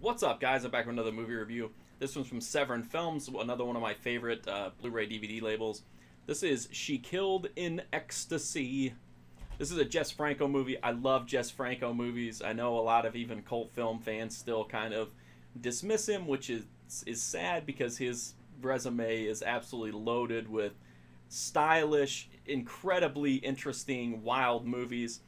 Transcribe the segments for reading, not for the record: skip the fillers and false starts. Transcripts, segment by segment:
What's up, guys? I'm back with another movie review. This one's from Severin Films, another one of my favorite Blu-ray DVD labels. This is She Killed in Ecstasy. This is a Jess Franco movie. I love Jess Franco movies. I know a lot of even cult film fans still kind of dismiss him, which is sad because his resume is absolutely loaded with stylish, incredibly interesting, wild movies.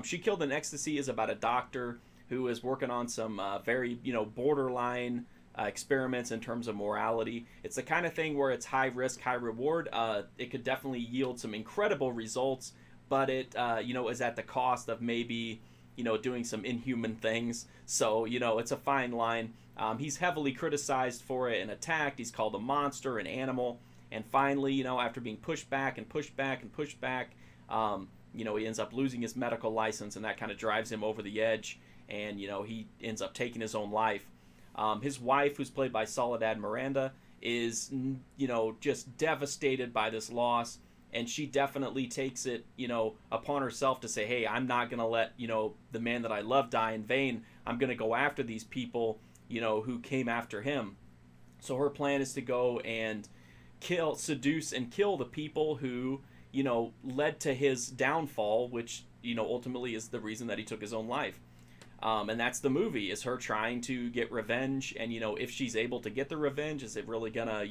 She Killed in Ecstasy is about a doctor who is working on some very, borderline experiments in terms of morality. It's the kind of thing where it's high risk, high reward. It could definitely yield some incredible results, but it, is at the cost of maybe, doing some inhuman things. So, it's a fine line. He's heavily criticized for it and attacked. He's called a monster, an animal. And finally, after being pushed back and pushed back and pushed back, he ends up losing his medical license, and that kind of drives him over the edge. And, he ends up taking his own life. His wife, who's played by Soledad Miranda, is, just devastated by this loss. And she definitely takes it, upon herself to say, hey, I'm not going to let, the man that I love die in vain. I'm going to go after these people, who came after him. So her plan is to go and seduce and kill the people who, led to his downfall, which, ultimately is the reason that he took his own life. And that's the movie, is her trying to get revenge. And, if she's able to get the revenge, is it really gonna,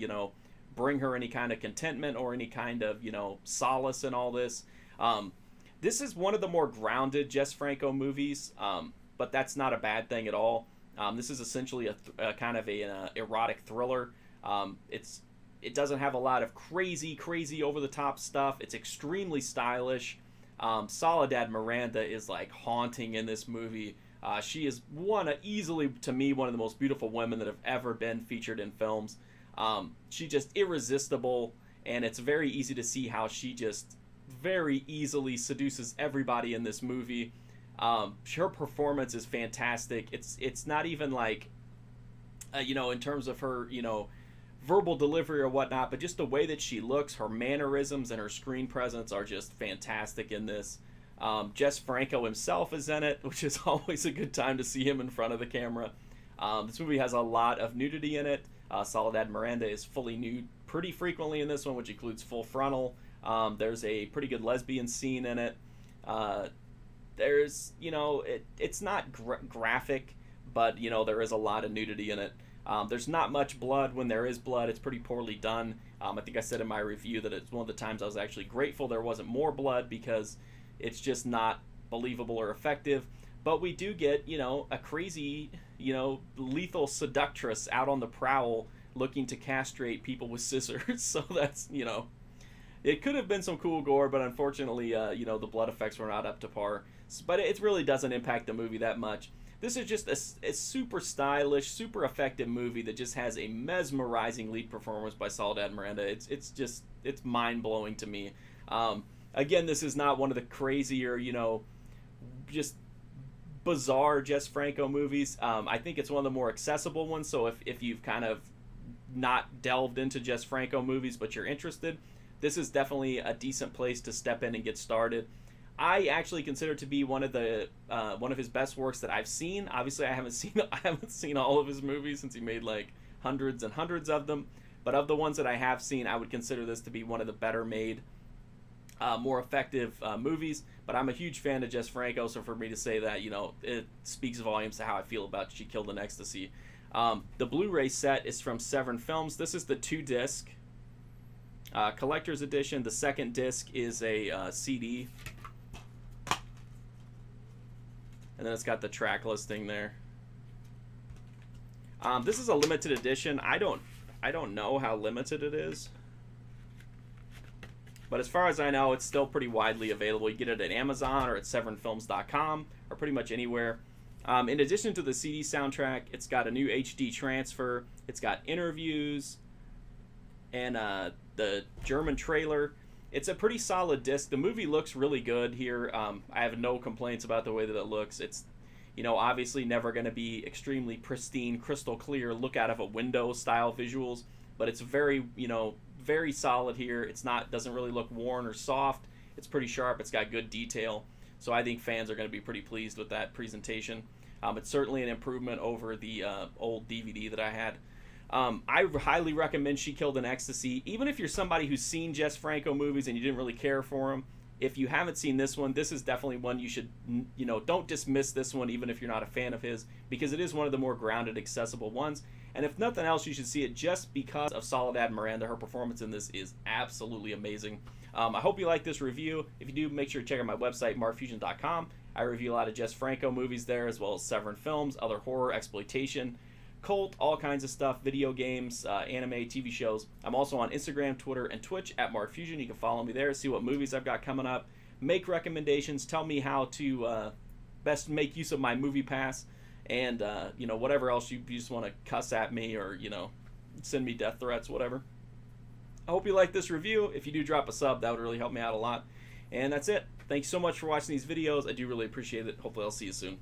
bring her any kind of contentment or any kind of, solace in all this? This is one of the more grounded Jess Franco movies, but that's not a bad thing at all. This is essentially a kind of an erotic thriller. It doesn't have a lot of crazy over-the-top stuff. It's extremely stylish. Soledad Miranda is like haunting in this movie. She is easily, to me, one of the most beautiful women that have ever been featured in films. She just irresistible, and it's very easy to see how she just very easily seduces everybody in this movie. Her performance is fantastic. It's not even like, in terms of her, verbal delivery or whatnot, but just the way that she looks, her mannerisms and her screen presence are just fantastic in this. Jess Franco himself is in it, which is always a good time to see him in front of the camera. This movie has a lot of nudity in it. Soledad Miranda is fully nude pretty frequently in this one, which includes full frontal. There's a pretty good lesbian scene in it. There's, it's not graphic, but, there is a lot of nudity in it. There's not much blood. When there is blood, it's pretty poorly done. I think I said in my review that it's one of the times I was actually grateful there wasn't more blood, because it's just not believable or effective. But we do get, a crazy, lethal seductress out on the prowl looking to castrate people with scissors. So that's, it could have been some cool gore, but unfortunately, the blood effects were not up to par. But it really doesn't impact the movie that much. This is just a super stylish, super effective movie that just has a mesmerizing lead performance by Soledad Miranda. It's mind-blowing to me. Again, this is not one of the crazier, just bizarre Jess Franco movies. I think it's one of the more accessible ones, so if you've kind of not delved into Jess Franco movies but you're interested, this is definitely a decent place to step in and get started. I actually consider it to be one of his best works that I've seen. Obviously, I haven't seen all of his movies, since he made like hundreds and hundreds of them. But of the ones that I have seen, I would consider this to be one of the better made, more effective movies. But I'm a huge fan of Jess Franco, so for me to say that, it speaks volumes to how I feel about She Killed in Ecstasy. The Blu-ray set is from Severin Films. This is the 2-disc collector's edition. The second disc is a CD. And then it's got the track listing there. This is a limited edition. I don't know how limited it is, but as far as I know, it's still pretty widely available. You get it at Amazon or at severinfilms.com or pretty much anywhere. In addition to the CD soundtrack, it's got a new HD transfer. It's got interviews and the German trailer. It's a pretty solid disc. The movie looks really good here. I have no complaints about the way that it looks. It's, obviously never going to be extremely pristine, crystal clear, look out of a window style visuals, but it's very, very solid here. Doesn't really look worn or soft. It's pretty sharp. It's got good detail. So I think fans are going to be pretty pleased with that presentation. It's certainly an improvement over the old DVD that I had. I highly recommend She Killed in Ecstasy. Even if you're somebody who's seen Jess Franco movies and you didn't really care for them, if you haven't seen this one, this is definitely one you should, don't dismiss this one even if you're not a fan of his, because it is one of the more grounded, accessible ones. And if nothing else, you should see it just because of Soledad Miranda. Her performance in this is absolutely amazing. I hope you like this review. If you do, make sure to check out my website, marfusion.com. I review a lot of Jess Franco movies there, as well as Severin films, other horror, exploitation, cult, all kinds of stuff, video games, anime, TV shows. I'm also on Instagram, Twitter, and Twitch at marfusion. You can follow me there, see what movies I've got coming up, make recommendations, tell me how to best make use of my movie pass, and whatever else you just want to cuss at me or send me death threats, whatever. I hope you like this review. If you do, drop a sub. That would really help me out a lot. And that's it. Thanks so much for watching these videos. I do really appreciate it. Hopefully I'll see you soon.